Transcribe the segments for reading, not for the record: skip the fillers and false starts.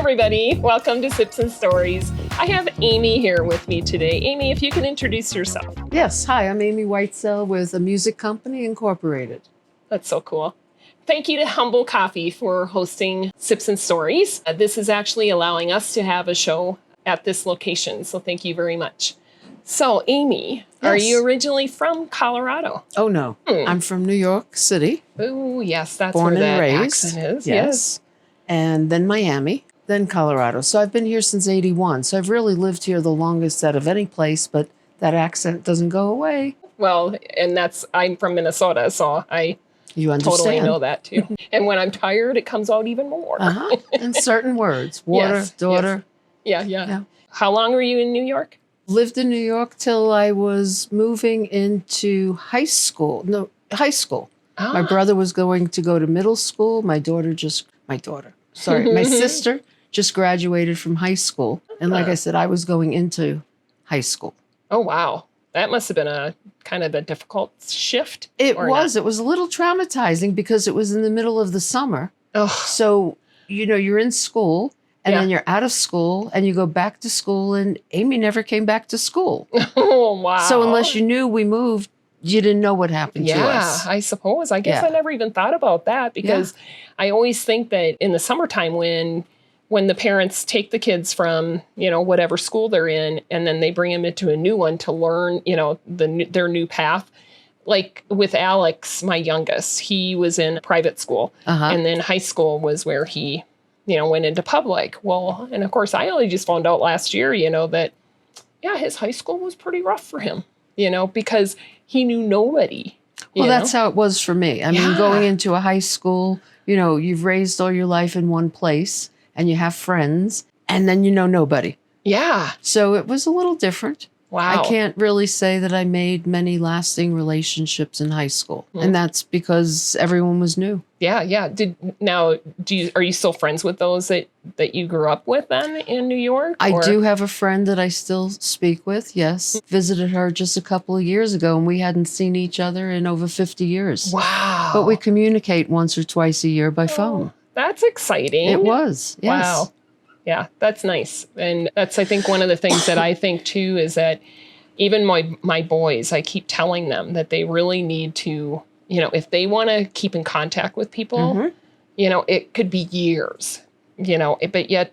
everybody. Welcome to Sips and Stories. I have Amy here with me today. Amy, if you can introduce yourself. Yes. Hi, I'm Amy Whitesell with a music company, Incorporated. That's so cool. Thank you to Humble Coffee for hosting Sips and Stories. This is actually allowing us to have a show at this location, so thank you very much. So, Amy, are you originally from Colorado? Oh, no. I'm from New York City. Oh, yes, that's born where and that raised. accent is. Yes. And then Miami, then Colorado. So I've been here since 81. So I've really lived here the longest out of any place, but that accent doesn't go away. Well, and I'm from Minnesota, so You understand. totally know that too. And when I'm tired, it comes out even more. And certain words, water, Yes, daughter. Yeah. How long were you in New York? Lived in New York till I was moving into high school. High school. Ah. My brother was going to go to middle school. My sister just graduated from high school. And like I said, I was going into high school. Oh, wow. That must have been a kind of a difficult shift. It was a little traumatizing because it was in the middle of the summer. Oh. So, you're in school and then you're out of school and you go back to school, and Amy never came back to school. Oh, wow. So unless you knew we moved, you didn't know what happened to us. Yeah, I suppose. I guess I never even thought about that because I always think that in the summertime when the parents take the kids from, whatever school they're in, and then they bring them into a new one to learn, their new path. Like with Alex, my youngest, he was in private school, and then high school was where he, went into public. Well, and of course, I only just found out last year, that, his high school was pretty rough for him, because he knew nobody. Well, that's how it was for me. I mean, going into a high school, you've raised all your life in one place and you have friends, and then nobody. Yeah. So it was a little different. Wow. I can't really say that I made many lasting relationships in high school. And that's because everyone was new. Yeah. Are you still friends with those that you grew up with then in New York? I do have a friend that I still speak with, yes. Visited her just a couple of years ago, and we hadn't seen each other in over 50 years. Wow. But we communicate once or twice a year by phone. That's exciting. It was, yes. Wow. Yeah, that's nice. And that's, I think, one of the things that I think, too, is that even my boys, I keep telling them that they really need to, if they want to keep in contact with people, it could be years, but yet,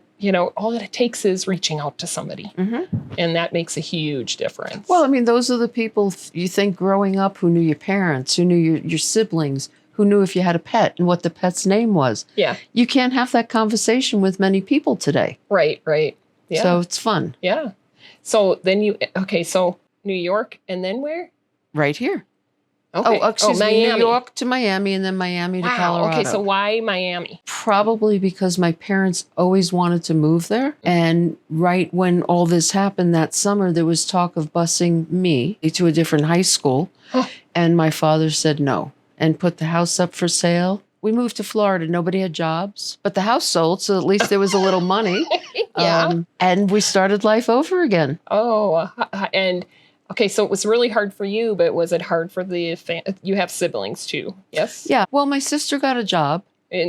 all that it takes is reaching out to somebody. And that makes a huge difference. Well, I mean, those are the people you think growing up who knew your parents, who knew your siblings, who knew if you had a pet and what the pet's name was. Yeah. You can't have that conversation with many people today. Right. Yeah. So it's fun. Yeah. So then so New York and then where? Right here. Okay. Excuse me, Miami. New York to Miami and then Miami to Colorado. Okay, so why Miami? Probably because my parents always wanted to move there. And right when all this happened that summer, there was talk of busing me to a different high school. And my father said no and put the house up for sale. We moved to Florida. Nobody had jobs, but the house sold, so at least there was a little money. And we started life over again. Oh, and okay, so it was really hard for you, but was it hard for you have siblings too, yes? Yeah, well, my sister got a job.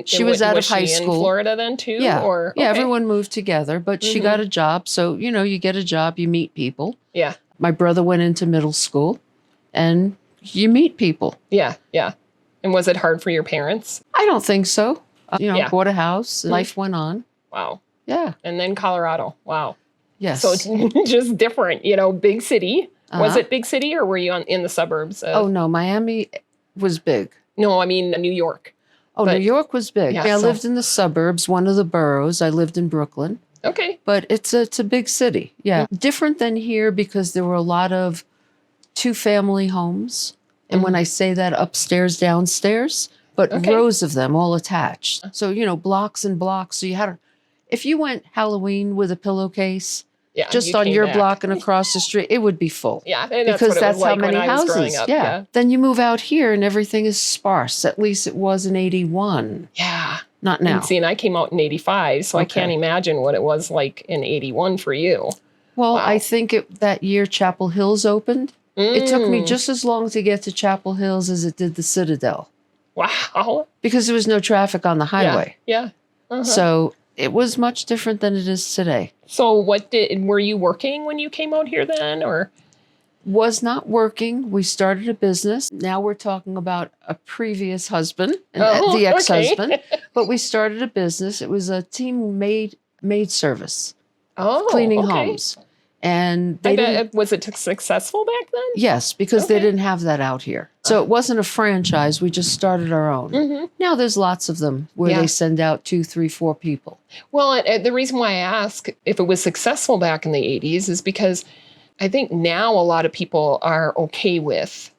She was out of high school. In Florida then too? Yeah, everyone moved together, but she got a job. So, you get a job, you meet people. Yeah. My brother went into middle school, and you meet people. Yeah. And was it hard for your parents? I don't think so. Bought a house, life went on. Wow. Yeah. And then Colorado. Wow. Yes. So it's just different, big city. Was it big city or were you in the suburbs? Oh, no, Miami was big. No, I mean New York. Oh, New York was big. Yeah, I lived in the suburbs, one of the boroughs. I lived in Brooklyn. Okay. But it's a big city. Yeah. Different than here because there were a lot of two-family homes. And when I say that, upstairs, downstairs, but rows of them all attached. So, blocks and blocks. So if you went Halloween with a pillowcase, just on your block and across the street, it would be full. Yeah, because that's how many houses. Up, yeah. Then you move out here and everything is sparse. At least it was in 81. Yeah. Not now. And I came out in 85, so I can't imagine what it was like in 81 for you. Well, I think that year Chapel Hills opened. It took me just as long to get to Chapel Hills as it did the Citadel. Wow. Because there was no traffic on the highway. Yeah. So it was much different than it is today. So were you working when you came out here then, or? Was not working. We started a business. Now we're talking about a previous husband, and the ex-husband. Okay. But we started a business. It was a team maid service, Oh, cleaning okay. homes. And they didn't. Was it successful back then? Yes, because they Okay. didn't have that out here. So it wasn't a franchise. We just started our own. Mm-hmm. Now there's lots of them where Yeah. they send out 2, 3, 4 people. Well, the reason why I ask if it was successful back in the 80s is because I think now a lot of people are okay with,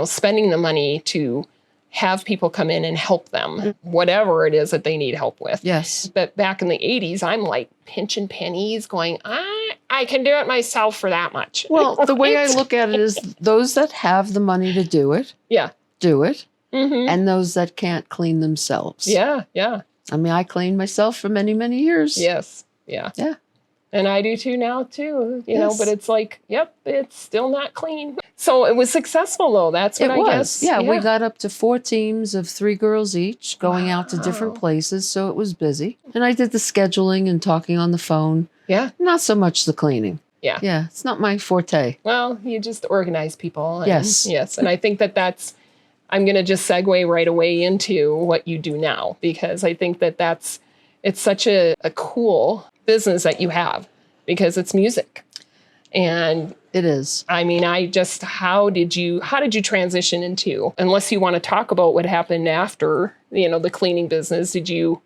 spending the money to have people come in and help them, whatever it is that they need help with. Yes. But back in the 80s, I'm like pinching pennies going, I can do it myself for that much. Well, the way I look at it is those that have the money to do it, Yeah. do it. Mm-hmm. And those that can't clean themselves. Yeah. Yeah. I mean, I cleaned myself for many, many years. Yes. Yeah. Yeah. And I do too now too, Yes. but it's like, yep, it's still not clean. So it was successful though. That's what It I was. guess. Yeah, we got up to 4 teams of 3 girls each going out to different Wow. places. So it was busy. And I did the scheduling and talking on the phone. Yeah. Not so much the cleaning. Yeah. Yeah. It's not my forte. Well, you just organize people. And, Yes. Yes. And I think I'm going to just segue right away into what you do now, because I think it's such a cool business that you have, because it's music. And It is. I mean, how did you transition into, unless you want to talk about what happened after, the cleaning business, did you?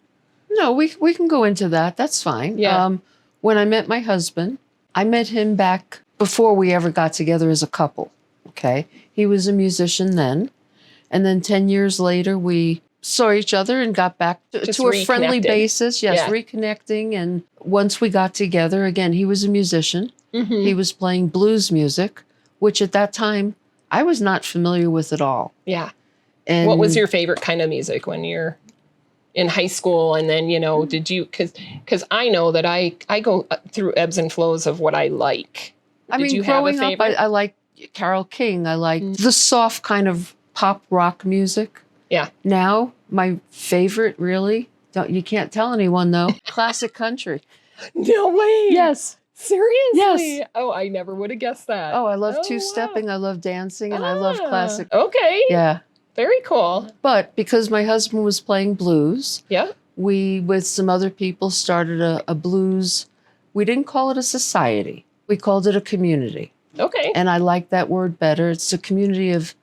No, we can go into that. That's fine. Yeah. When I met my husband, I met him back before we ever got together as a couple. Okay. He was a musician then. And then 10 years later, we saw each other and got back to a friendly reconnected. basis. Yes, Yeah. reconnecting. And once we got together, again, he was a musician. Mm-hmm. He was playing blues music, which at that time I was not familiar with at all. Yeah. And What was your favorite kind of music when you're in high school? And then, did you, because I know that I go through ebbs and flows of what I like. Did you have a growing up, favorite? I like Carole King. I like the soft kind of pop rock music. Yeah. Now, my favorite really, you can't tell anyone though, classic country. No way. Yes. Seriously? Yes. Oh, I never would have guessed that. Oh, I love Oh, two-stepping. wow. I love dancing, and I love classic. Okay. Yeah. Very cool. But because my husband was playing blues, Yeah. we, with some other people, started a blues. We didn't call it a society. We called it a community. Okay. And I like that word better. It's a community of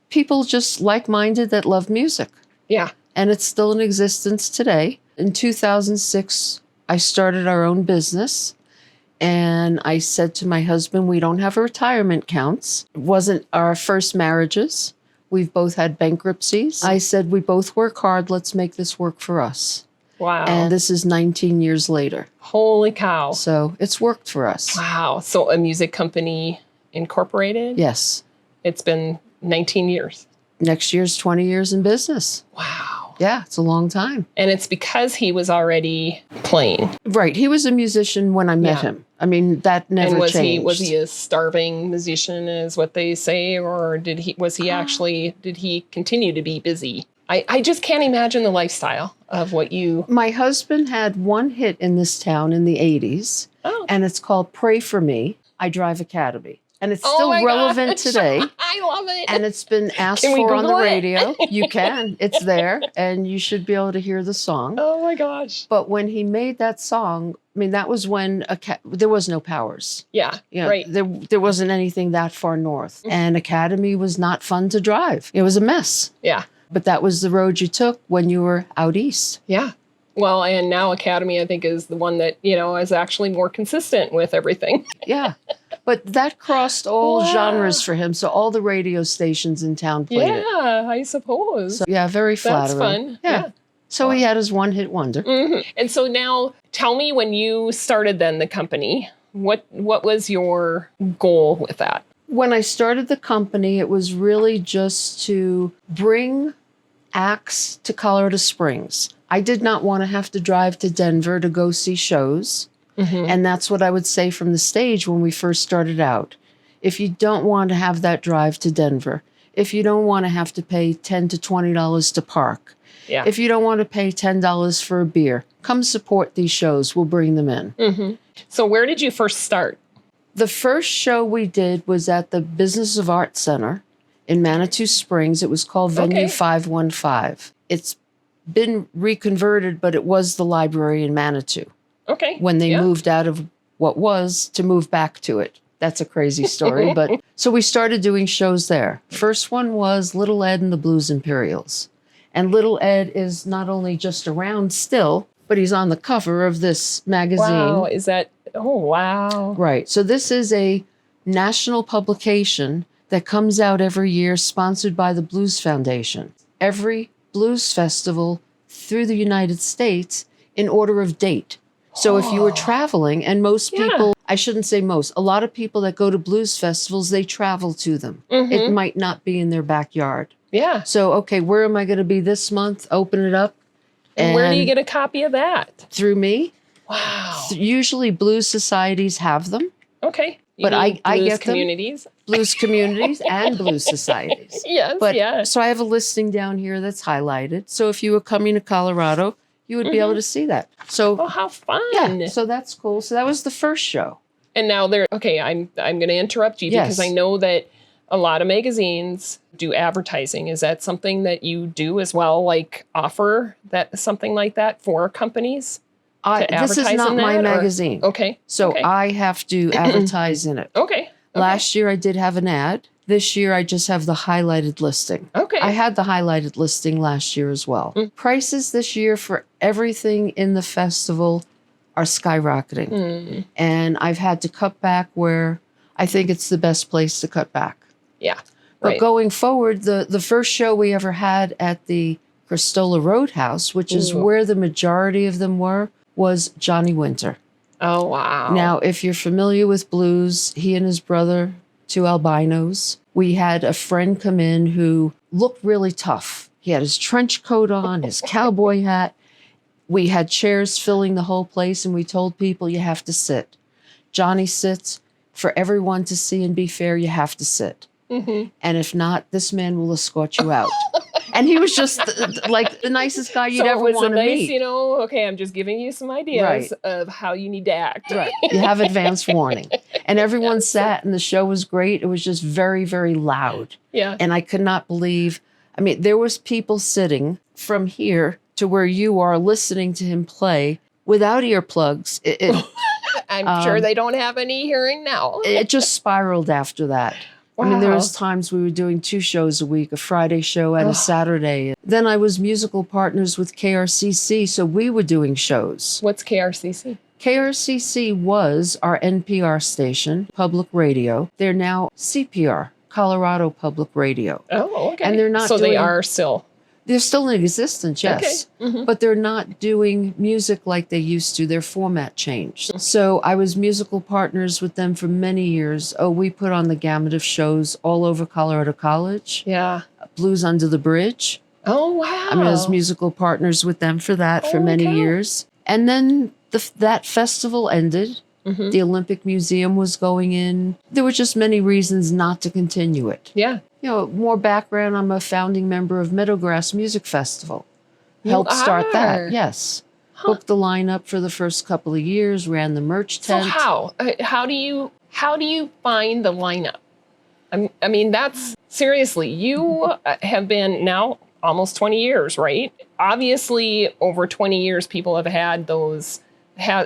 people just like-minded that love music. Yeah. And it's still in existence today. In 2006, I started our own business. And I said to my husband, we don't have retirement counts. It wasn't our first marriages. We've both had bankruptcies. I said, we both work hard. Let's make this work for us. Wow. And this is 19 years later. Holy cow. So it's worked for us. Wow. So a music company incorporated? Yes. It's been 19 years. Next year's 20 years in business. Wow. Yeah, it's a long time. And it's because he was already playing. Right. He was a musician when I met Yeah. him. I mean, that never And changed. was he a starving musician, is what they say, or did he continue to be busy? I just can't imagine the lifestyle of what you. My husband had one hit in this town in the 80s, Oh. and it's called Pray For Me, I Drive Academy. And it's Oh still my relevant gosh. today. I love it. And it's been asked Can we for on the Google it? radio. You can. It's there, and you should be able to hear the song. Oh my gosh. But when he made that song, I mean, that was when there was no Powers. Yeah. You know, Right. there wasn't anything that far north. And Academy was not fun to drive. It was a mess. Yeah. But that was the road you took when you were out east. Yeah. Well, and now Academy, I think, is the one that, is actually more consistent with everything. Yeah. But that crossed all Wow. genres for him. So all the radio stations in town played it. Yeah, I suppose. So, yeah, very That's flattering. fun. Yeah. So he had his one-hit wonder. Mhm. And so now tell me, when you started then the company, what was your goal with that? When I started the company, it was really just to bring acts to Colorado Springs. I did not want to have to drive to Denver to go see shows. Mm-hmm. And that's what I would say from the stage when we first started out. If you don't want to have that drive to Denver, if you don't want to have to pay $10 to $20 to park, Yeah. If you don't want to pay $10 for a beer, come support these shows. We'll bring them in. Mm-hmm. So where did you first start? The first show we did was at the Business of Art Center in Manitou Springs. It was called Venue 515. It's been reconverted, but it was the library in Manitou. Okay. When they moved out of what was to move back to it. That's a crazy story. But so we started doing shows there. First one was Little Ed and the Blues Imperials. And Little Ed is not only just around still, but he's on the cover of this magazine. Wow. Is that, oh, wow. Right. So this is a national publication that comes out every year, sponsored by the Blues Foundation. Every blues festival through the United States in order of date. So if you were traveling, and most people, I shouldn't say most, a lot of people that go to blues festivals, they travel to them. Mm-hmm. It might not be in their backyard. Yeah. So, okay, where am I going to be this month? Open it up. And where do you get a copy of that? Through me. Wow. Usually blues societies have them. Okay. But I get communities. Blues communities and blues societies. Yes, But so I have a listing down here that's highlighted. So if you were coming to Colorado, you would be able to see that. So, oh, how fun. Yeah, so that's cool. So that was the first show. And now I'm going to interrupt you because I know that a lot of magazines do advertising. Is that something that you do as well? Like offer that something like that for companies? This is not my magazine. Okay. So I have to advertise in it. Okay. Last year I did have an ad. This year I just have the highlighted listing. Okay. I had the highlighted listing last year as well. Prices this year for everything in the festival are skyrocketing. And I've had to cut back where I think it's the best place to cut back. Yeah. But going forward, the first show we ever had at the Cristola Roadhouse, which is where the majority of them were, was Johnny Winter. Oh, wow. Now, if you're familiar with blues, he and his brother, two albinos, we had a friend come in who looked really tough. He had his trench coat on, his cowboy hat. We had chairs filling the whole place, and we told people, you have to sit. Johnny sits. For everyone to see and be fair, you have to sit. And if not, this man will escort you out. And he was just like the nicest guy you'd ever want to meet. You know, okay, I'm just giving you some ideas of how you need to act. Right. You have advance warning. And everyone sat, and the show was great. It was just very, very loud. Yeah. And I could not believe, I mean, there was people sitting from here to where you are listening to him play without earplugs. I'm sure they don't have any hearing now. It just spiraled after that. Wow. I mean, there was times we were doing 2 shows a week, a Friday show and a Saturday. Then I was musical partners with KRCC, so we were doing shows. What's KRCC? KRCC was our NPR station, public radio. They're now CPR, Colorado Public Radio. Oh, okay. And they're not so they are still... They're still in existence, yes. Okay. But they're not doing music like they used to. Their format changed. So I was musical partners with them for many years. Oh, we put on the gamut of shows all over Colorado College. Yeah. Blues Under the Bridge. Oh, wow. I mean, I was musical partners with them for that for many years. And then that festival ended. The Olympic Museum was going in. There were just many reasons not to continue it. Yeah. You know, more background, I'm a founding member of Meadowgrass Music Festival. Helped start that, yes. Booked the lineup for the first couple of years, ran the merch tent. So how do you find the lineup? I mean, that's seriously, you have been now almost 20 years, right? Obviously, over 20 years, people have had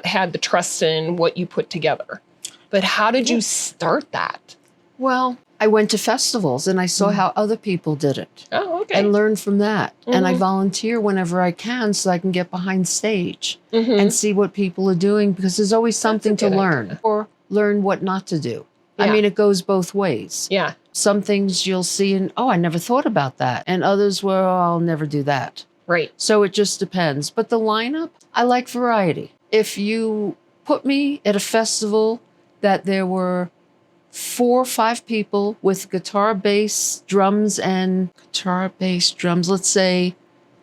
had the trust in what you put together. But how did you start that? Well, I went to festivals and I saw how other people did it. Oh, okay. And learned from that. And I volunteer whenever I can so I can get behind stage and see what people are doing, because there's always something to learn or learn what not to do. Yeah. I mean, it goes both ways. Yeah. Some things you'll see and, oh, I never thought about that. And others, well, I'll never do that. Right. So it just depends. But the lineup, I like variety. If you put me at a festival that there were 4 or 5 people with guitar, bass, drums, let's say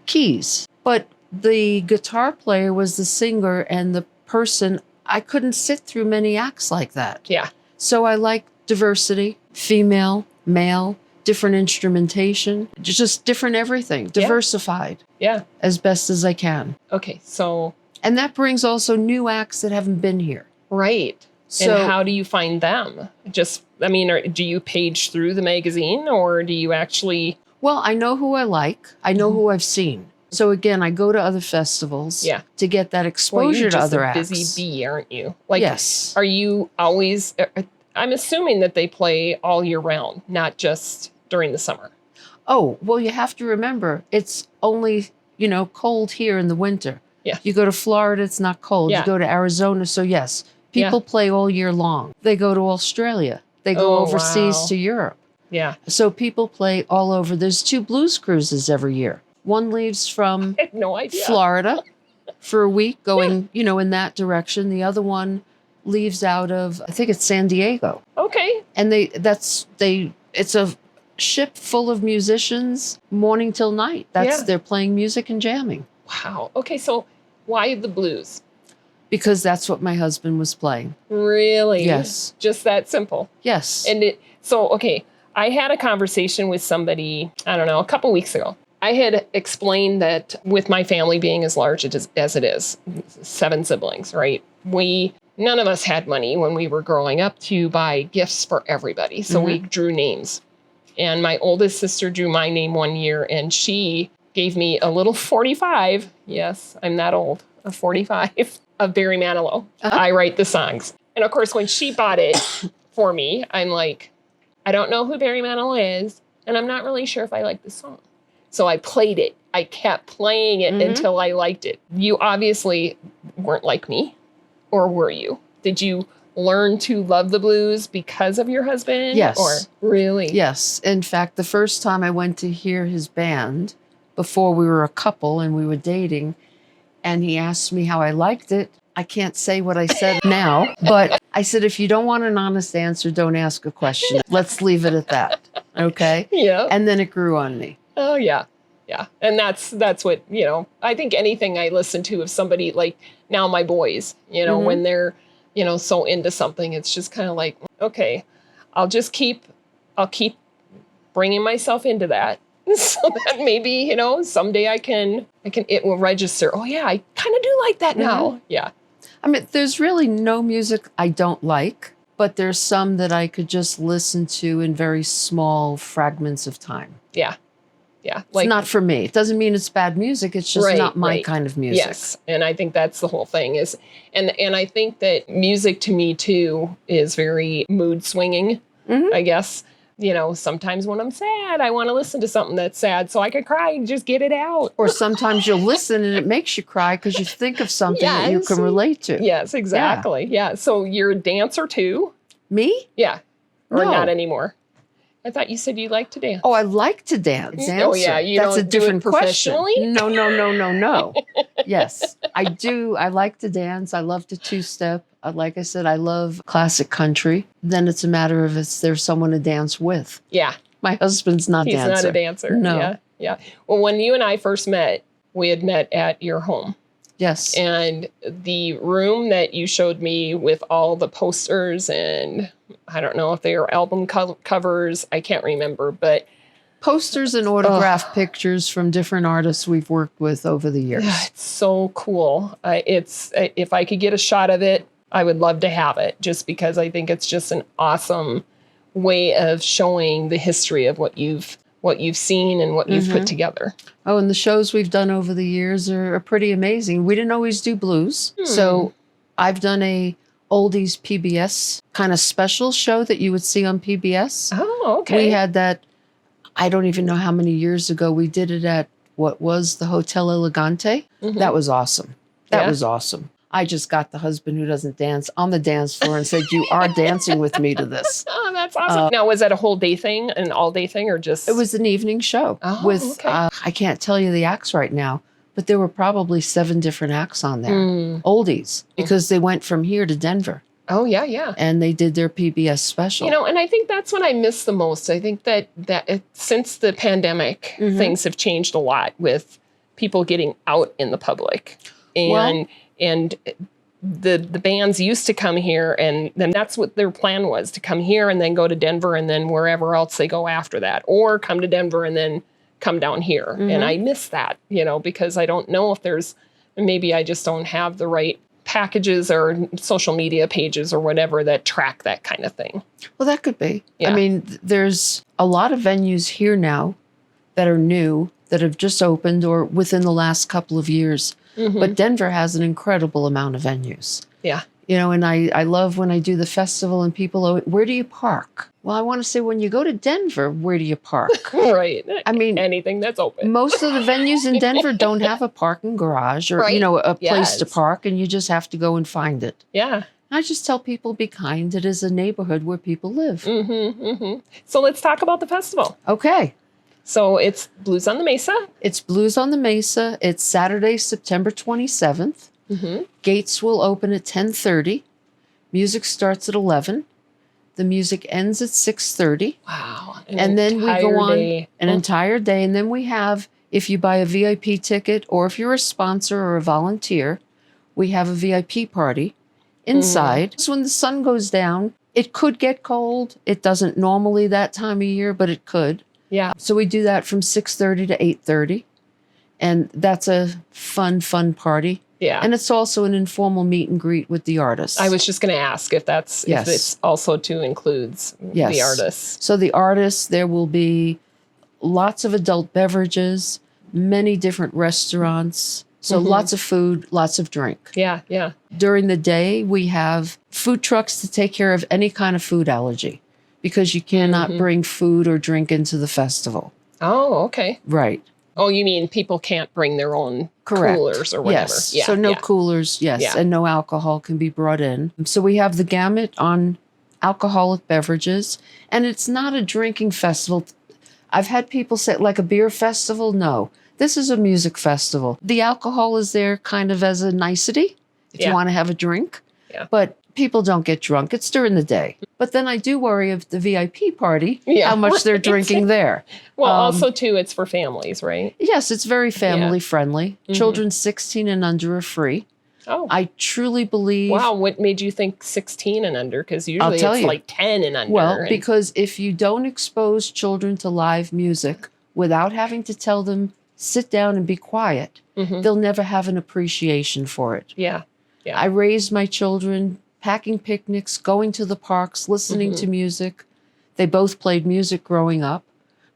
keys. But the guitar player was the singer and the person, I couldn't sit through many acts like that. Yeah. So I like diversity, female, male, different instrumentation, just different everything, diversified Yeah. as best as I can. Okay. So, And that brings also new acts that haven't been here. right. So And how do you find them? Just, I mean, do you page through the magazine or do you actually? well, I know who I like. I know who I've seen. So again, I go to other festivals to get that Well, exposure you're to just other a acts. busy bee, aren't you? Like, Yes. are you always? I'm assuming that they play all year round, not just during the summer. Oh, well, you have to remember, it's only, cold here in the winter. Yeah. You go to Florida, it's not cold. Yeah. You go to Arizona, so yes, people play all year long. They go to Australia. They go Oh, overseas wow. to Europe. Yeah. So people play all over. There's 2 blues cruises every year. One leaves from I had no idea. Florida for a week going, in that direction. The other one leaves out of, I think it's San Diego. Okay. And it's a ship full of musicians morning till night. They're playing music and jamming. Wow. Okay. So why the blues? Because that's what my husband was playing. Really? Yes. Just that simple. Yes. And okay, I had a conversation with somebody, I don't know, a couple weeks ago. I had explained that with my family being as large as it is, 7 siblings, right? None of us had money when we were growing up to buy gifts for everybody. So we drew names. And my oldest sister drew my name one year and she gave me a little 45. Yes, I'm that old. A 45 of Barry Manilow. I write the songs. And of course, when she bought it for me, I'm like, I don't know who Barry Manilow is, and I'm not really sure if I like the song. So I played it. I kept playing it until I liked it. You obviously weren't like me, or were you? Did you learn to love the blues because of your husband? Yes. Or really? Yes. In fact, the first time I went to hear his band, before we were a couple and we were dating, and he asked me how I liked it, I can't say what I said now, but I said, if you don't want an honest answer, don't ask a question. Let's leave it at that. Okay? Yeah. And then it grew on me. Oh, yeah. Yeah. And that's what, I think anything I listen to of somebody like now my boys, when they're, so into something, it's just kind of like, okay, I'll keep bringing myself into that so that maybe, someday it will register. Oh yeah, I kind of do like that now. Yeah. I mean, there's really no music I don't like, but there's some that I could just listen to in very small fragments of time. Yeah. Yeah. It's not for me. It doesn't mean it's bad music. It's just not my kind of music. Yes. And I think that's the whole thing and I think that music to me too is very mood swinging, I guess. Sometimes when I'm sad, I want to listen to something that's sad so I could cry and just get it out. Or sometimes you'll listen and it makes you cry because you think of something that you can relate to. Yes, exactly. Yeah. So you're a dancer too? Me? Yeah. Or No. not anymore? I thought you said you like to dance. Oh, I like to dance. Oh, yeah. You That's don't a different do it question. professionally? No. Yes, I do. I like to dance. I love to two-step. Like I said, I love classic country. Then it's a matter of is there someone to dance with? Yeah. My husband's not a dancer. He's not a dancer. No. Yeah. Yeah. Well, when you and I first met, we had met at your home. Yes. And the room that you showed me with all the posters and I don't know if they were album covers. I can't remember, but posters and autographed pictures from different artists we've worked with over the years. It's so cool. If I could get a shot of it, I would love to have it just because I think it's just an awesome way of showing the history of what you've seen and what you've put together. Oh, and the shows we've done over the years are pretty amazing. We didn't always do blues. So I've done a oldies PBS kind of special show that you would see on PBS. Oh, okay. We had that, I don't even know how many years ago. We did it at what was the Hotel Elegante. That was awesome. That was awesome. I just got the husband who doesn't dance on the dance floor and said, you are dancing with me to this. Oh, that's awesome. Now, was that a whole day thing, an all day thing, or just? It was an evening show with, I can't tell you the acts right now, but there were probably 7 different acts on there. Oldies, because they went from here to Denver. Oh, yeah, yeah. And they did their PBS special. And I think that's what I miss the most. I think that since the pandemic, things have changed a lot with people getting out in the public. And the bands used to come here, and then that's what their plan was, to come here and then go to Denver and then wherever else they go after that, or come to Denver and then come down here. And I miss that, because I don't know if maybe I just don't have the right packages or social media pages or whatever that track that kind of thing. Well, that could be. Yeah. I mean, there's a lot of venues here now that are new, that have just opened or within the last couple of years. But Denver has an incredible amount of venues. Yeah. And I love when I do the festival and people, where do you park? Well, I want to say, when you go to Denver, where do you park? Right. I mean, anything that's open. most of the venues in Denver don't have a parking garage or, Right. a place to Yes. park, and you just have to go and find it. Yeah. I just tell people, be kind. It is a neighborhood where people live. So let's talk about the festival. Okay. So it's Blues on the Mesa. It's Blues on the Mesa. It's Saturday, September 27th. Gates will open at 10:30. Music starts at 11. The music ends at 6:30. Wow. And then we go on day. an entire day. And then we have, if you buy a VIP ticket or if you're a sponsor or a volunteer, we have a VIP party inside. So when the sun goes down, it could get cold. It doesn't normally that time of year, but it could. Yeah. So we do that from 6:30 to 8:30. And that's a fun party. Yeah. And it's also an informal meet and greet with the artists. I was just going to ask if Yes. if it's also includes Yes. the artists. So the artists, there will be lots of adult beverages, many different restaurants. So lots of food, lots of drink. Yeah. Yeah. During the day, we have food trucks to take care of any kind of food allergy, because you cannot bring food or drink into the festival. Oh, okay. Right. Oh, you mean people can't bring their own Correct. coolers or whatever? Yes. Yeah. So no yeah. coolers, yes, Yeah. and no alcohol can be brought in. So we have the gamut on alcoholic beverages, and it's not a drinking festival. I've had people say, like a beer festival. No, this is a music festival. The alcohol is there kind of as a nicety if you want to have a drink. Yeah. But people don't get drunk. It's during the day. But then I do worry of the VIP party, how much they're right. drinking there. Well, also too, it's for families, right? Yes, it's very family friendly. Children 16 and under are free. Oh, I truly believe. wow. What made you think 16 and under? Because usually tell it's you. like 10 and under. Well, and- because if you don't expose children to live music without having to tell them, sit down and be quiet, they'll never have an appreciation for it. Yeah. I raised my children packing picnics, going to the parks, listening to music. They both played music growing up,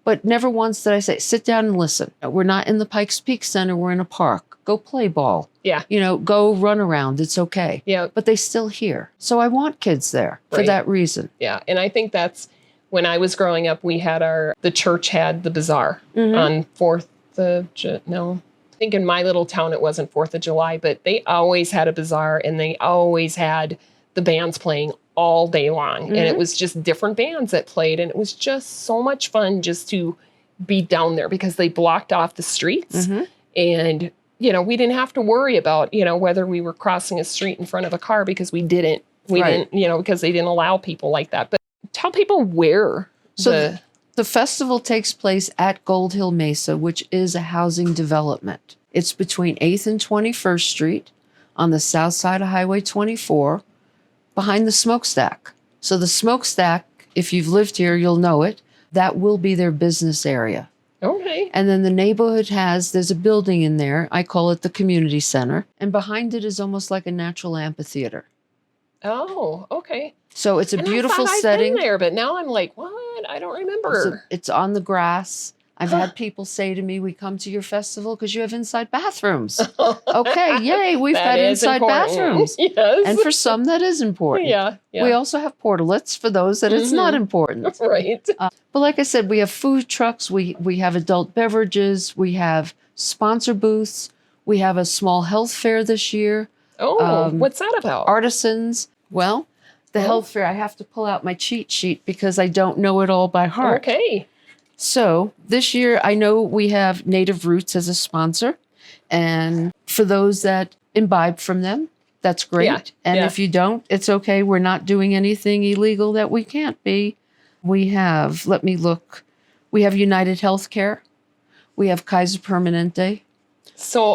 but never once did I say, sit down and listen. We're not in the Pikes Peak Center. We're in a park. Go play ball. Yeah. Go run around. It's okay. Yeah. But they still hear. So I want kids there for Right. that reason. Yeah. And I think that's when I was growing up, the church had the bazaar on 4th of I think in my little town, it wasn't 4th of July, but they always had a bazaar, and they always had the bands playing all day long. And it was just different bands that played. And it was just so much fun just to be down there, because they blocked off the streets. And, we didn't have to worry about, whether we were crossing a street in front of a car, because we didn't, because they didn't allow people like that. But tell people where. So the festival takes place at Gold Hill Mesa, which is a housing development. It's between 8th and 21st Street on the south side of Highway 24, behind the smokestack. So the smokestack, if you've lived here, you'll know it. That will be their business area. Okay. And then the neighborhood there's a building in there. I call it the community center. And behind it is almost like a natural amphitheater. Oh, okay. So it's a And beautiful I thought setting. I'd been there, but now I'm like, what? I don't remember. It's on the grass. I've had people say to me, we come to your festival because you have inside bathrooms. Okay, yay, we've That got is inside important. bathrooms. Yes. And for some, that is important. yeah. We also have portalets for those that it's not important. Right. But like I said, we have food trucks, we have adult beverages, we have sponsor booths, we have a small health fair this year. Oh, what's that about? Artisans. Well, the health fair, I have to pull out my cheat sheet because I don't know it all by heart. Okay. So this year, I know we have Native Roots as a sponsor. And for those that imbibe from them, that's great. Yeah, And yeah. if you don't, it's okay. We're not doing anything illegal that we can't be. We have, let me look, we have United Healthcare. We have Kaiser Permanente. So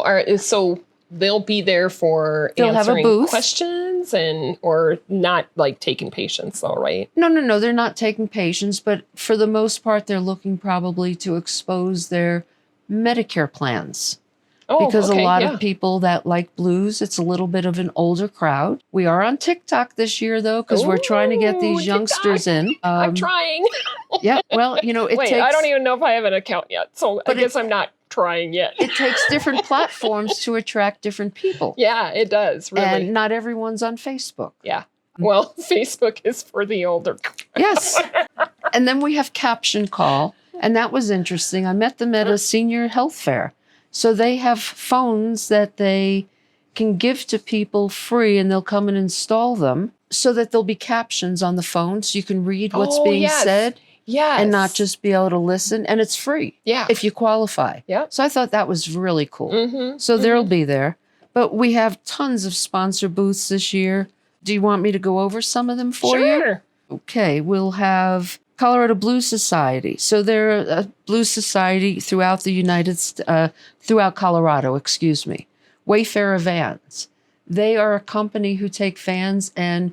they'll be there for They'll have a answering booth. questions or not like taking patients though, right? No. They're not taking patients, but for the most part, they're looking probably to expose their Medicare plans. Oh, Because okay, a lot yeah. of people that like blues, it's a little bit of an older crowd. We are on TikTok this year, though, because we're trying to get Ooh, these youngsters TikTok. in. I'm trying. Yeah, well, it Wait, takes. I don't even know if I have an account yet, so I guess I'm not trying yet. It takes different platforms to attract different people. Yeah, it does, really. And not everyone's on Facebook. Yeah. Well, Facebook is for the older. Yes. And then we have Caption Call, and that was interesting. I met them at a senior health fair. So they have phones that they can give to people free, and they'll come and install them so that there'll be captions on the phone so you can read what's being said. Yes. And not just be able to listen. And it's free. Yeah. If you qualify. Yeah. So I thought that was really cool. Mm-hmm. So they'll be there. But we have tons of sponsor booths this year. Do you want me to go over some of them for you? Sure. Okay. We'll have Colorado Blues Society. So they're a blues society throughout throughout Colorado, excuse me. Wayfarer Vans. They are a company who take vans and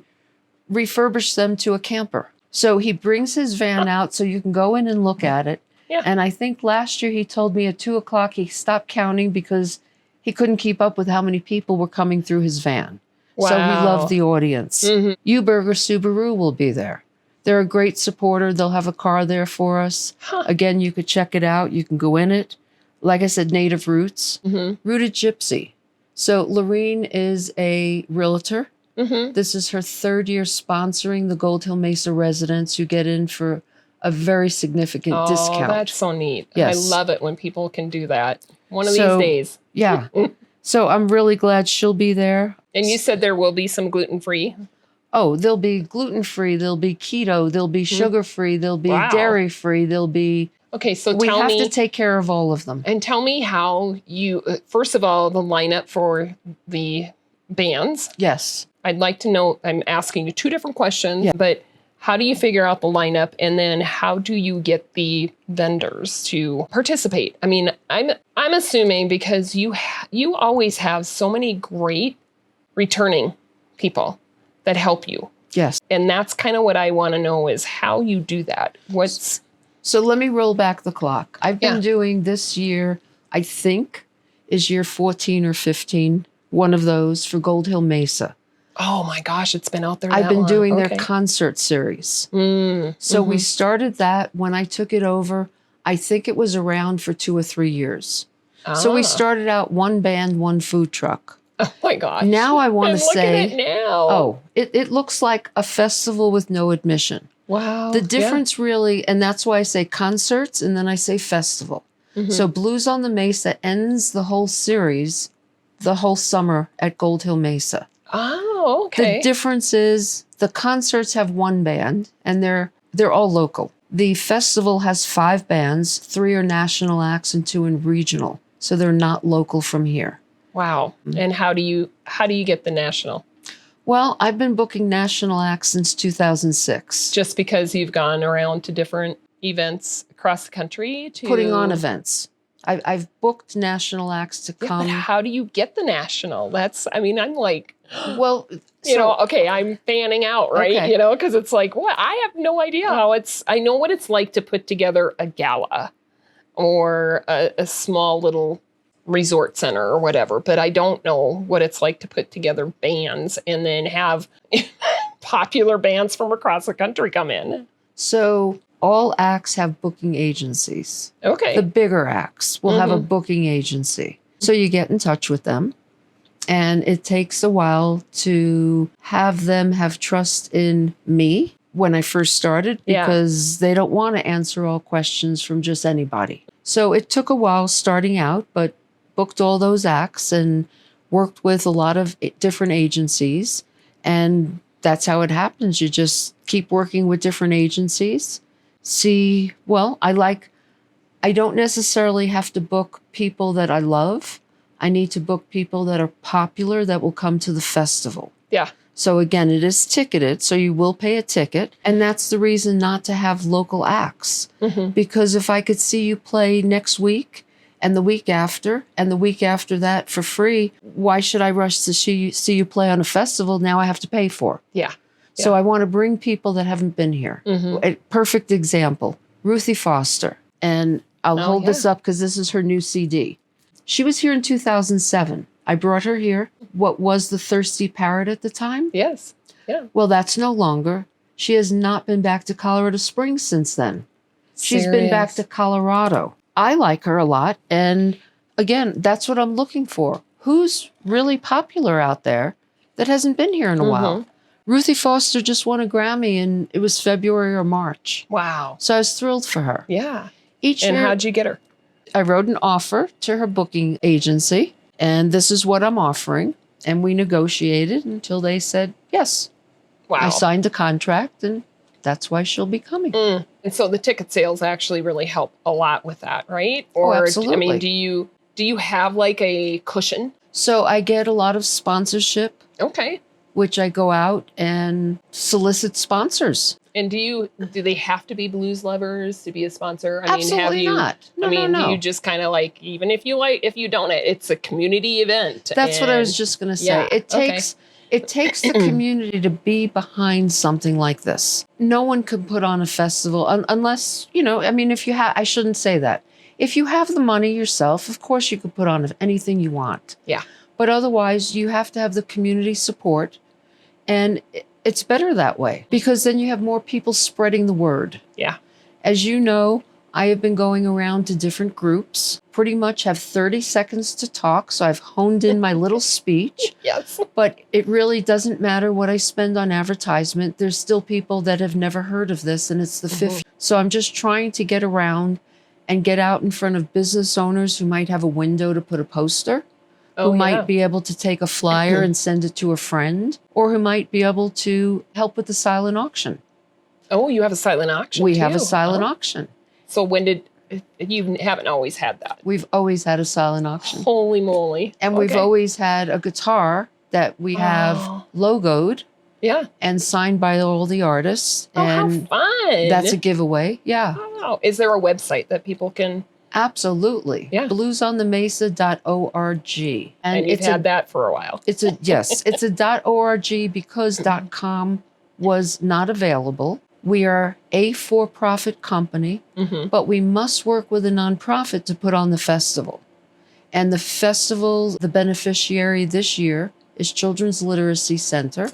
refurbish them to a camper. So he brings his van out so you can go in and look at it. Yeah. And I think last year he told me at 2:00 he stopped counting because he couldn't keep up with how many people were coming through his van. Wow. So we love the audience. Mm-hmm. Uberger Subaru will be there. They're a great supporter. They'll have a car there for us. Huh. Again, you could check it out. You can go in it. Like I said, Native Roots. Mm-hmm. Rooted Gypsy. So Lorene is a realtor. Mm-hmm. This is her third year sponsoring the Gold Hill Mesa residents who get in for a very significant discount. That's so neat. Yes. I love it when people can do that. One of So- these days. Yeah. So I'm really glad she'll be there. And you said there will be some gluten-free. Oh, there'll be gluten-free, there'll be keto, there'll be sugar-free, there'll be Wow. dairy-free, there'll be... Okay, so We tell have me. to take care of all of them. And tell me how you, first of all, the lineup for the bands. Yes. I'd like to know, I'm asking you two different questions, Yeah. but how do you figure out the lineup? And then how do you get the vendors to participate? I mean, I'm assuming because you always have so many great returning people that help you. Yes. And that's kind of what I want to know is how you do that. So let me roll back the clock. I've been Yeah. doing this year, I think, is year 14 or 15, one of those for Gold Hill Mesa. Oh my gosh, it's been out there. I've that been long. doing their Okay. concert series. Mm, So we mhm. started that when I took it over. I think it was around for 2 or 3 years. So we Ah. started out one band, one food truck. Oh my gosh. Now I want And to look say, at it now. oh, it looks like a festival with no admission. Wow. The difference really, and that's why I say concerts and then I say festival. Mhm. So Blues on the Mesa ends the whole series, the whole summer at Gold Hill Mesa. Oh, okay. The difference is the concerts have one band and they're all local. The festival has 5 bands, 3 are national acts and 2 in regional. So they're not local from here. Wow. And how do you get the national? Well, I've been booking national acts since 2006. Just because you've gone around to different events across the country to Putting on events. I've booked national acts to Yeah, come. but how do you get the national? I'm like, Well, okay, I'm fanning out, right? Okay. Because it's like, what? I have no idea I know what it's like to put together a gala or a small little resort center or whatever, but I don't know what it's like to put together bands and then have popular bands from across the country come in. So all acts have booking agencies. Okay. The bigger acts will have a Mhm. booking agency. So you get in touch with them. And it takes a while to have them have trust in me when I first started Yeah. because they don't want to answer all questions from just anybody. So it took a while starting out, but booked all those acts and worked with a lot of different agencies. And that's how it happens. You just keep working with different agencies. I don't necessarily have to book people that I love. I need to book people that are popular that will come to the festival. Yeah. So again, it is ticketed, so you will pay a ticket. And that's the reason not to have local acts. Mhm. Because if I could see you play next week and the week after, and the week after that for free. Why should I rush to see you play on a festival now I have to pay for? Yeah. So I want to bring people that haven't been here. A perfect example, Ruthie Foster. And I'll hold this up because this is her new CD. She was here in 2007. I brought her here. What was the Thirsty Parrot at the time? Yes. Yeah. Well, that's no longer. She has not been back to Colorado Springs since then. She's been back to Colorado. I like her a lot. And again, that's what I'm looking for. Who's really popular out there that hasn't been here in a while? Ruthie Foster just won a Grammy, and it was February or March. Wow. So I was thrilled for her. Yeah. And how'd you get her? I wrote an offer to her booking agency, and this is what I'm offering. And we negotiated until they said yes. Wow. I signed a contract, and that's why she'll be coming. And so the ticket sales actually really help a lot with that, right? Or absolutely. I mean, do you have like a cushion? So I get a lot of sponsorship, Okay. which I go out and solicit sponsors. And do they have to be blues lovers to be a sponsor? Absolutely not. No, do you just kind of like, even if you don't, it's a community event? That's what I was just going to say. Yeah, It takes the community to be behind something like this. No one can put on a festival unless, if you have, I shouldn't say that. If you have the money yourself, of course you can put on anything you want. Yeah. But otherwise, you have to have the community support. And it's better that way because then you have more people spreading the word. Yeah. As you know, I have been going around to different groups, pretty much have 30 seconds to talk. So I've honed in my little speech. Yes. But it really doesn't matter what I spend on advertisement. There's still people that have never heard of this, and it's the 50th. So I'm just trying to get around and get out in front of business owners who might have a window to put a poster. Who might be able to take a flyer and send it to a friend, or who might be able to help with the silent auction. Oh, you have a silent auction We too. have a silent auction. So you haven't always had that? We've always had a silent auction. Holy moly. And we've always had a guitar that we have logoed and signed by all the artists. Oh, and how fun. that's a giveaway. Yeah. Wow. Is there a website that people can... Absolutely. Yeah. bluesonthemesa.org. And you've had that for a while. It's a .org because .com was not available. We are a for-profit company, but we must work with a nonprofit to put on the festival. And the festival, the beneficiary this year is Children's Literacy Center,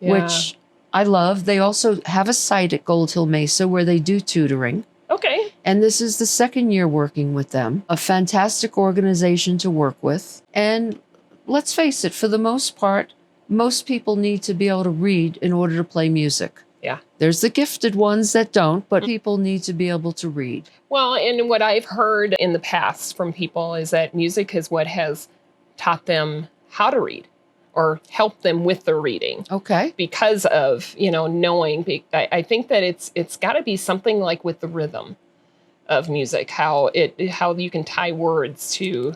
which I love. They also have a site at Gold Hill Mesa where they do tutoring. Okay. And this is the second year working with them. A fantastic organization to work with. And let's face it, for the most part, most people need to be able to read in order to play music. Yeah. There's the gifted ones that don't, but people need to be able to read. Well, and what I've heard in the past from people is that music is what has taught them how to read or helped them with the reading. Okay. Because of, knowing. I think that it's got to be something like with the rhythm of music, how you can tie words to...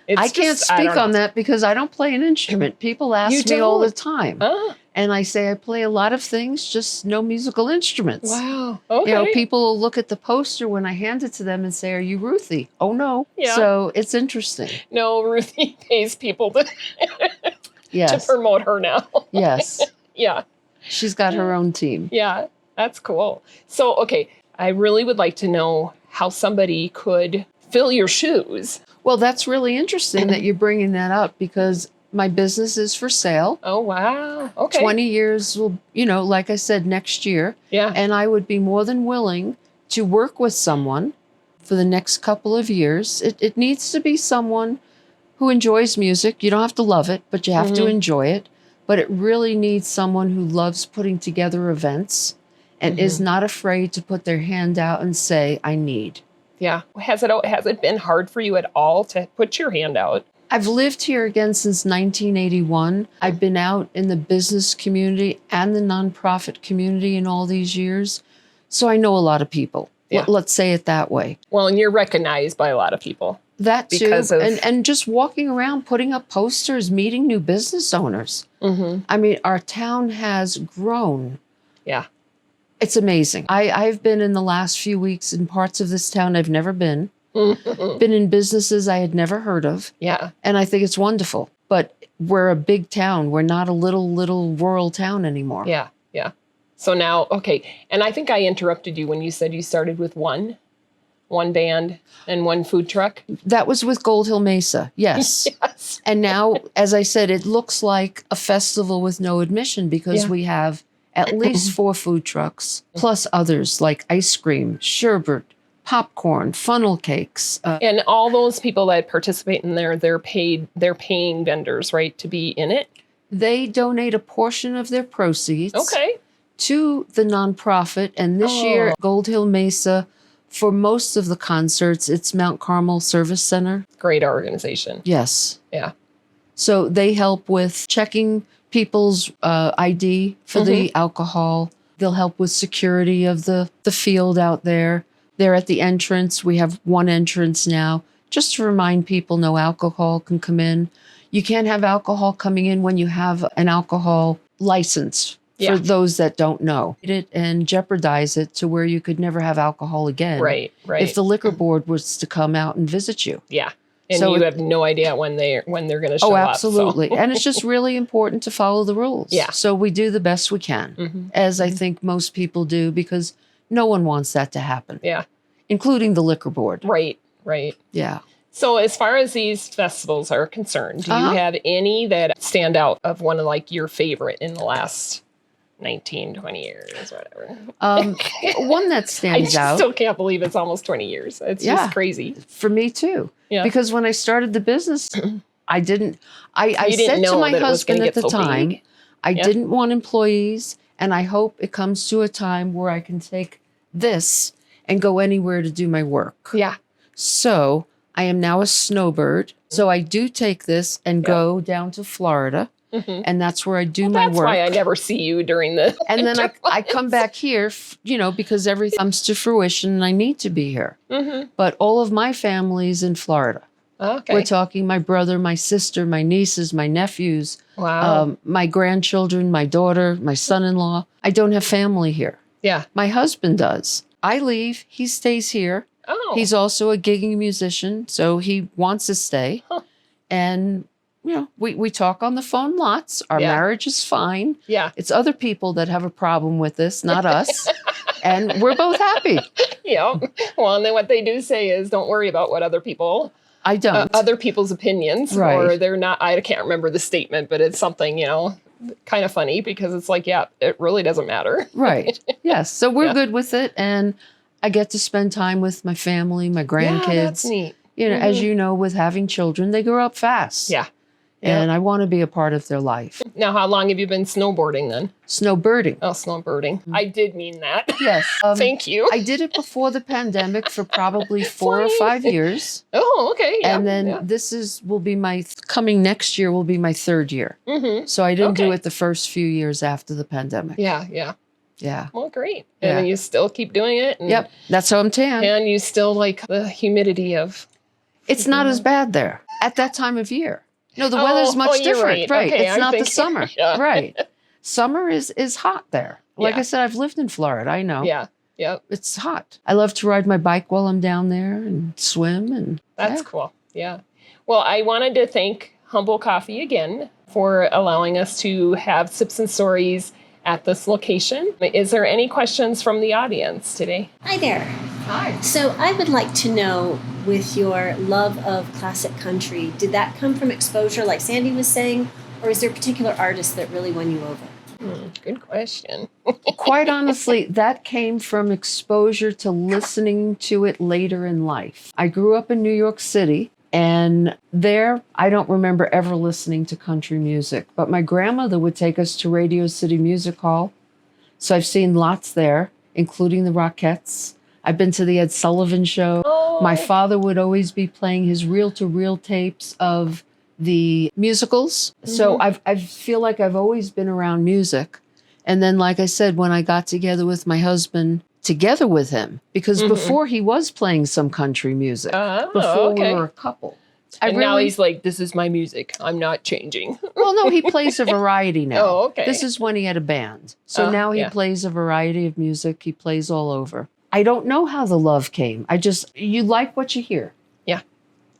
I can't speak on that because I don't play an instrument. People ask me all the time. And I say I play a lot of things, just no musical instruments. Wow. Okay. People will look at the poster when I hand it to them and say, "Are you Ruthie?" Oh, no. Yeah. So it's interesting. No, Ruthie pays people to Yes. promote her now. Yes. Yeah. She's got her own team. Yeah, that's cool. So, okay, I really would like to know how somebody could fill your shoes. Well, that's really interesting that you're bringing that up because my business is for sale. Oh, wow. Okay. 20 years will, like I said, next year. Yeah. And I would be more than willing to work with someone for the next couple of years. It needs to be someone who enjoys music. You don't have to love it, but you have to enjoy it. But it really needs someone who loves putting together events and is not afraid to put their hand out and say, "I need." Yeah. Has it been hard for you at all to put your hand out? I've lived here again since 1981. I've been out in the business community and the nonprofit community in all these years. So I know a lot of people. Yeah. Let's say it that way. Well, and you're recognized by a lot of people. That too. Because of... and just walking around, putting up posters, meeting new business owners. I mean, our town has grown. Yeah. It's amazing. I've been in the last few weeks in parts of this town I've never been. been in businesses I had never heard of. Yeah. And I think it's wonderful. But we're a big town. We're not a little rural town anymore. Yeah. Yeah. So now, okay. And I think I interrupted you when you said you started with one band and one food truck. That was with Gold Hill Mesa. Yes. Yes. And now, as I said, it looks like a festival with no admission because we have at least 4 food trucks, plus others like ice cream, sherbet, popcorn, funnel cakes. And all those people that participate in there, they're paying vendors, right, to be in it? They donate a portion of their proceeds to the nonprofit. And this year, Gold Hill Mesa, for most of the concerts, it's Mount Carmel Service Center. Great organization. Yes. Yeah. So they help with checking people's ID for the alcohol. They'll help with security of the field out there. They're at the entrance. We have one entrance now, just to remind people no alcohol can come in. You can't have alcohol coming in when you have an alcohol license. For those that don't know it and jeopardize it to where you could never have alcohol again. Right. If the liquor board was to come out and visit you. Yeah. And so you have no idea when they're going to show up. Oh, absolutely. And it's just really important to follow the rules. Yeah. So we do the best we can, as I think most people do, because no one wants that to happen. Yeah. Including the liquor board. Right. Yeah. So as far as these festivals are concerned, do you have any that stand out of one of like your favorite in the last 19, 20 years, whatever? One that stands out. I still can't believe it's almost 20 years. It's just crazy. For me too. Yeah. Because when I started the business, I said to my husband at the time, I didn't want employees, and I hope it comes to a time where I can take this and go anywhere to do my work. Yeah. So I am now a snowbird. So I do take this and go down to Florida. And that's where I do my work. That's why I never see you during the And then I come back here, because everything comes to fruition and I need to be here. But all of my family's in Florida. Okay. We're talking my brother, my sister, my nieces, my nephews, my grandchildren, my daughter, my son-in-law. I don't have family here. Yeah. My husband does. I leave. He stays here. Oh. He's also a gigging musician, so he wants to stay. And we talk on the phone lots. Our marriage is fine. Yeah. It's other people that have a problem with this, not us. And we're both happy. Yeah. Well, and then what they do say is don't worry about what other people's opinions. Right. Or they're not, I can't remember the statement, but it's something, kind of funny because it's like, it really doesn't matter. Right. Yes. So we're good with it. And I get to spend time with my family, my grandkids. Yeah, that's neat. As you know, with having children, they grow up fast. Yeah. And I want to be a part of their life. Now, how long have you been snowboarding then? Snowbirding. Oh, snowbirding. I did mean that. Yes. Thank you. I did it before the pandemic for probably 4 or 5 years. Oh, okay. Yeah. And then will be coming next year will be my 3rd year. So I didn't do it the first few years after the pandemic. Yeah. Yeah. Well, great. And then you still keep doing it. And, That's how I'm tan. And you still like the humidity of... It's not as bad there at that time of year. No, the weather's much different. Right. Okay, it's not the summer. Yeah. Right. Summer is hot there. Like Yeah. I said, I've lived in Florida. I know. Yeah. Yep. It's hot. I love to ride my bike while I'm down there and swim. And That's cool. Yeah. Well, I wanted to thank Humble Coffee again for allowing us to have Sips and Stories at this location. Is there any questions from the audience today? Hi there. Hi. So I would like to know, with your love of classic country, did that come from exposure like Sandy was saying, or is there a particular artist that really won you over? Good question. quite honestly, that came from exposure to listening to it later in life. I grew up in New York City, and there I don't remember ever listening to country music, but my grandmother would take us to Radio City Music Hall. So I've seen lots there, including the Rockettes. I've been to the Ed Sullivan Show. Oh. My father would always be playing his reel-to-reel tapes of the musicals. So I feel like I've always been around music. And then, like I said, when I got together with my husband, together with him, because before he was playing some country music, before we were a couple. And now he's like, this is my music. I'm not changing. Well, no, he plays a variety now. Oh, okay. This is when he had a band. So now he plays a variety of music. He plays all over. I don't know how the love came. You like what you hear. Yeah.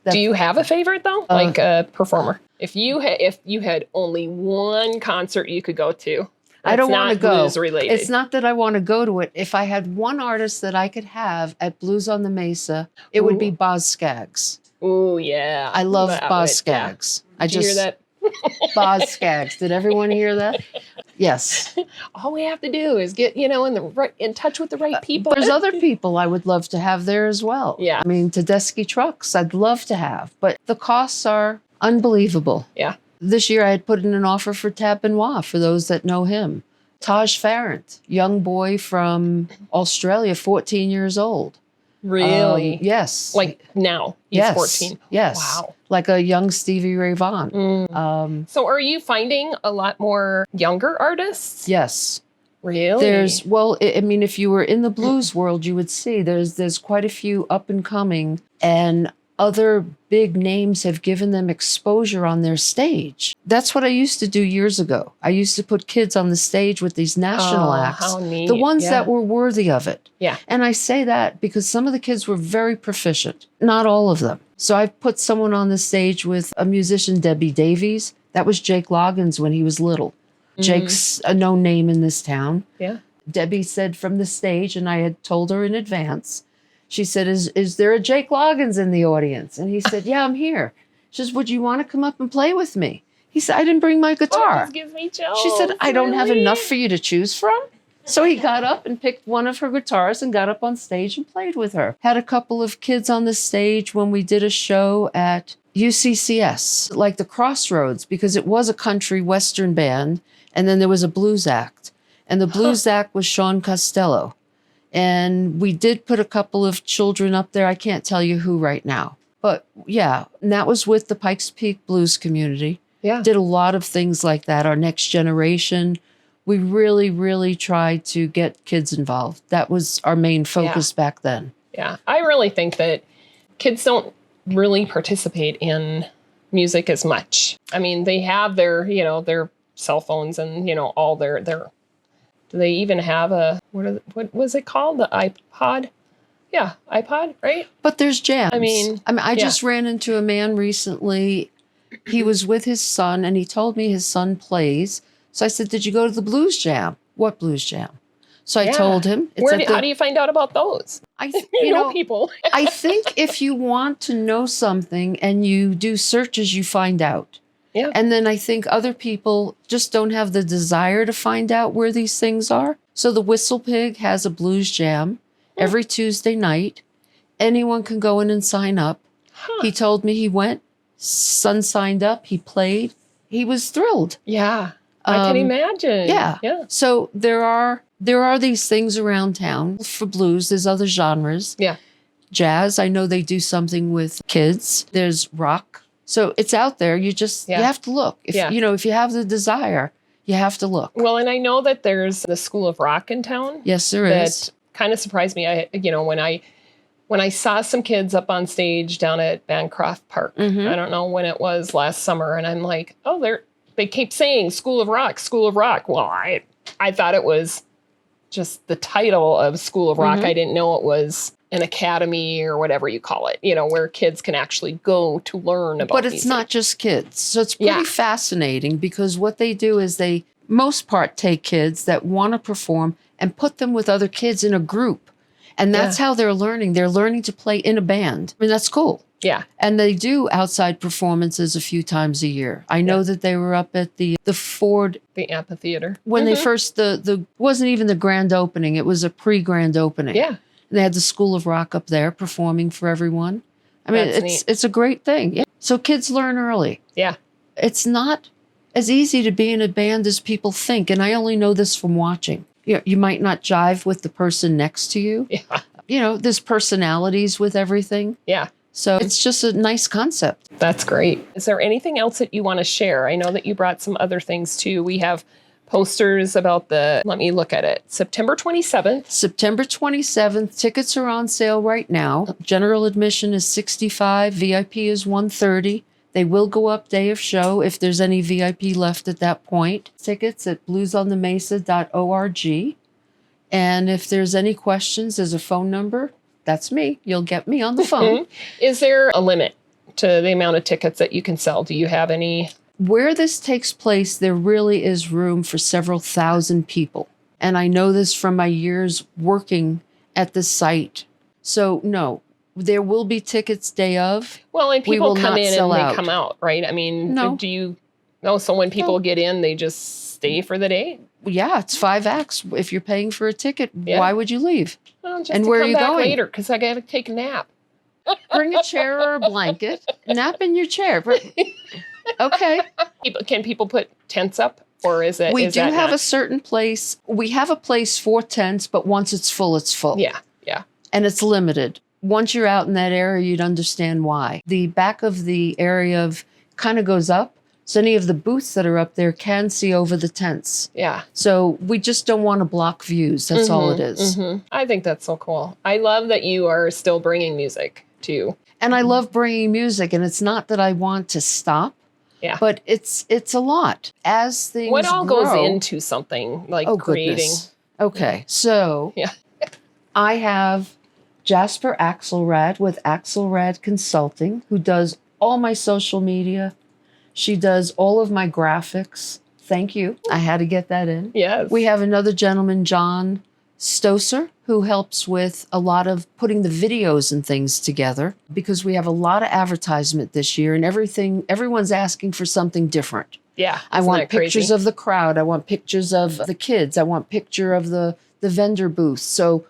That's- Do you have a favorite though? Like a performer? If you had only one concert you could go to, I don't want to go. Blues related. It's not that I want to go to it. If I had one artist that I could have at Blues on the Mesa, it would be Boz Scaggs. Oh yeah. I love That Boz would- Scaggs. Did you hear that? Boz Scaggs. Did everyone hear that? Yes. All we have to do is get, in touch with the right people. There's other people I would love to have there as well. Yeah. I mean, Tedeschi Trucks, I'd love to have, but the costs are unbelievable. Yeah. This year I had put in an offer for Tab Benoit, for those that know him. Taj Farrant, young boy from Australia, 14 years old. Really? Yes. Like now he's yes. 14. Yes. Wow. Like a young Stevie Ray Vaughan. So are you finding a lot more younger artists? Yes. Really? I mean, if you were in the blues world, you would see there's quite a few up and coming, and other big names have given them exposure on their stage. That's what I used to do years ago. I used to put kids on the stage with these national acts. How neat. The ones that were worthy of it. Yeah. And I say that because some of the kids were very proficient, not all of them. So I put someone on the stage with a musician, Debbie Davies. That was Jake Loggins when he was little. Jake's a known name in this town. Yeah. Debbie said from the stage, and I had told her in advance, she said, is there a Jake Loggins in the audience? And he said, yeah, I'm here. She says, would you want to come up and play with me? He said, I didn't bring my guitar. This gives me chills. She said, I don't have Really? enough for you to choose from. So he got up and picked one of her guitars and got up on stage and played with her. Had a couple of kids on the stage when we did a show at UCCS, like the Crossroads, because it was a country western band, and then there was a blues act. And the blues act was Sean Costello. And we did put a couple of children up there. I can't tell you who right now. But yeah, and that was with the Pikes Peak blues community. Yeah. Did a lot of things like that. Our next generation. We really, really tried to get kids involved. That was our main focus back then. Yeah. I really think that kids don't really participate in music as much. I mean, they have their cell phones and, all their do they even have what was it called? The iPod? Yeah, iPod, right? But there's jams. I I just ran into a man recently. He was with his son, and he told me his son plays. So I said, did you go to the blues jam? What blues jam? So I told him. How do you find out about those? You know people. I think if you want to know something and you do searches, you find out. Yeah. And then I think other people just don't have the desire to find out where these things are. So the Whistle Pig has a blues jam every Tuesday night. Anyone can go in and sign up. Huh. He told me he went, son signed up, he played. He was thrilled. Yeah. I can imagine. Yeah. Yeah. So there are these things around town for blues. There's other genres. Yeah. Jazz, I know they do something with kids. There's rock. So it's out there. You have to look. If you have the desire, you have to look. Well, and I know that there's the School of Rock in town. Yes, there is. That kind of surprised me. When I saw some kids up on stage down at Bancroft Park. Mhm. I don't know when it was last summer, and I'm like, oh, they keep saying School of Rock, School of Rock. Well, I thought it was just the title of School of Rock. Mhm. I didn't know it was an academy or whatever you call it, where kids can actually go to learn about But it's music. not just kids. So it's pretty fascinating because what they do is they, most part, take kids that want to perform and put them with other kids in a group. And that's how they're learning. They're learning to play in a band. I mean, that's cool. Yeah. And they do outside performances a few times a year. I know that they were up at the Ford. The amphitheater. When they first, the wasn't even the grand opening. It was a pre-grand opening. Yeah. And they had the School of Rock up there performing for everyone. I mean, That's neat. it's a great thing. Yeah. So kids learn early. Yeah. It's not as easy to be in a band as people think. And I only know this from watching. You might not jive with the person next to you. Yeah. There's personalities with everything. Yeah. So it's just a nice concept. That's great. Is there anything else that you want to share? I know that you brought some other things too. We have posters about let me look at it, September 27th. September 27th. Tickets are on sale right now. General admission is $65. VIP is $130. They will go up day of show if there's any VIP left at that point. Tickets at bluesonthemesa.org. And if there's any questions, there's a phone number. That's me. You'll get me on the phone. Is there a limit to the amount of tickets that you can sell? Do you have any? Where this takes place, there really is room for several thousand people. And I know this from my years working at the site. So no, there will be tickets day of. Well, and We people will come not in and sell they out. come out, right? I mean, No. do you know? So when people No. get in, they just stay for the day? Yeah, it's 5 acts. If you're paying for a ticket, Yeah. why would you leave? Well, just And to where are come you back going? later because I got to take a nap. Bring a chair or a blanket, nap in your chair. Okay. Can people put tents up, or is it? We is do that have not? a certain place. We have a place for tents, but once it's full, it's full. Yeah, yeah. And it's limited. Once you're out in that area, you'd understand why. The back of the area kind of goes up. So any of the booths that are up there can see over the tents. Yeah. So we just don't want to block views. That's all it is. I think that's so cool. I love that you are still bringing music too. And I love bringing music. And it's not that I want to stop. Yeah. But it's a lot. As things What all grow, goes into something like creating? Goodness. Okay. So Yeah. I have Jasper Axelrad with Axelrad Consulting, who does all my social media. She does all of my graphics. Thank you. I had to get that in. Yes. We have another gentleman, John Stoser, who helps with a lot of putting the videos and things together because we have a lot of advertisement this year and everyone's asking for something different. Yeah. I Isn't want that crazy? pictures of the crowd. I want pictures of the kids. I want picture of the vendor booth. So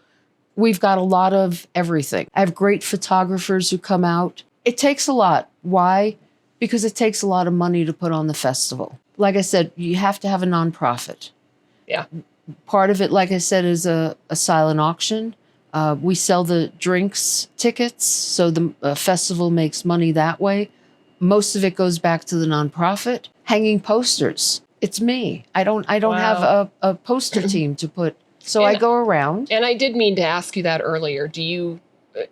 we've got a lot of everything. I have great photographers who come out. It takes a lot. Why? Because it takes a lot of money to put on the festival. Like I said, you have to have a nonprofit. Yeah. Part of it, like I said, is a silent auction. We sell the drinks tickets, so the festival makes money that way. Most of it goes back to the nonprofit. Hanging posters. It's me. I don't have a poster team to put. So I go around. And I did mean to ask you that earlier.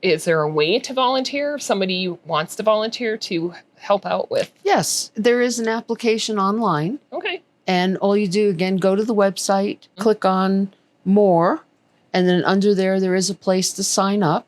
Is there a way to volunteer if somebody wants to volunteer to help out with? Yes, there is an application online. Okay. And all you do, again, go to the website, click on more, and then under there is a place to sign up.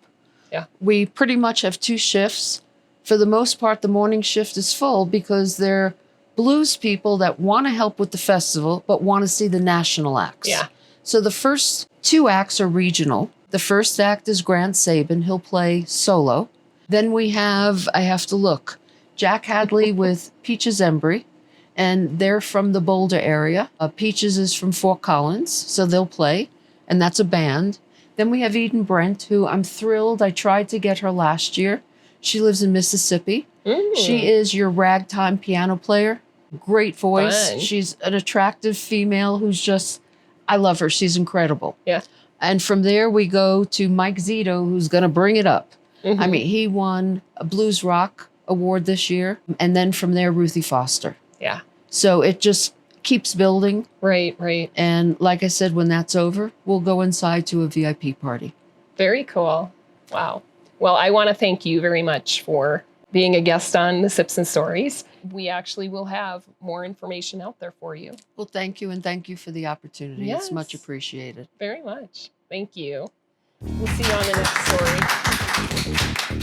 Yeah. We pretty much have 2 shifts. For the most part, the morning shift is full because they're blues people that want to help with the festival, but want to see the national acts. Yeah. So the first 2 acts are regional. The first act is Grant Sabin. He'll play solo. Then we have, I have to look, Jack Hadley with Peaches Embry, and they're from the Boulder area. Peaches is from Fort Collins, so they'll play, and that's a band. Then we have Eden Brent, who I'm thrilled. I tried to get her last year. She lives in Mississippi. She is your ragtime piano player. Great voice. Fun. She's an attractive female who's just, I love her. She's incredible. Yeah. And from there, we go to Mike Zito, who's going to bring it up. I mean, he won a Blues Rock award this year. And then from there, Ruthie Foster. Yeah. So it just keeps building. Right, right. And like I said, when that's over, we'll go inside to a VIP party. Very cool. Wow. Well, I want to thank you very much for being a guest on the Sips and Stories. We actually will have more information out there for you. Well, thank you. And thank you for the opportunity. Yes. It's much appreciated. Very much. Thank you. We'll see you on the next story.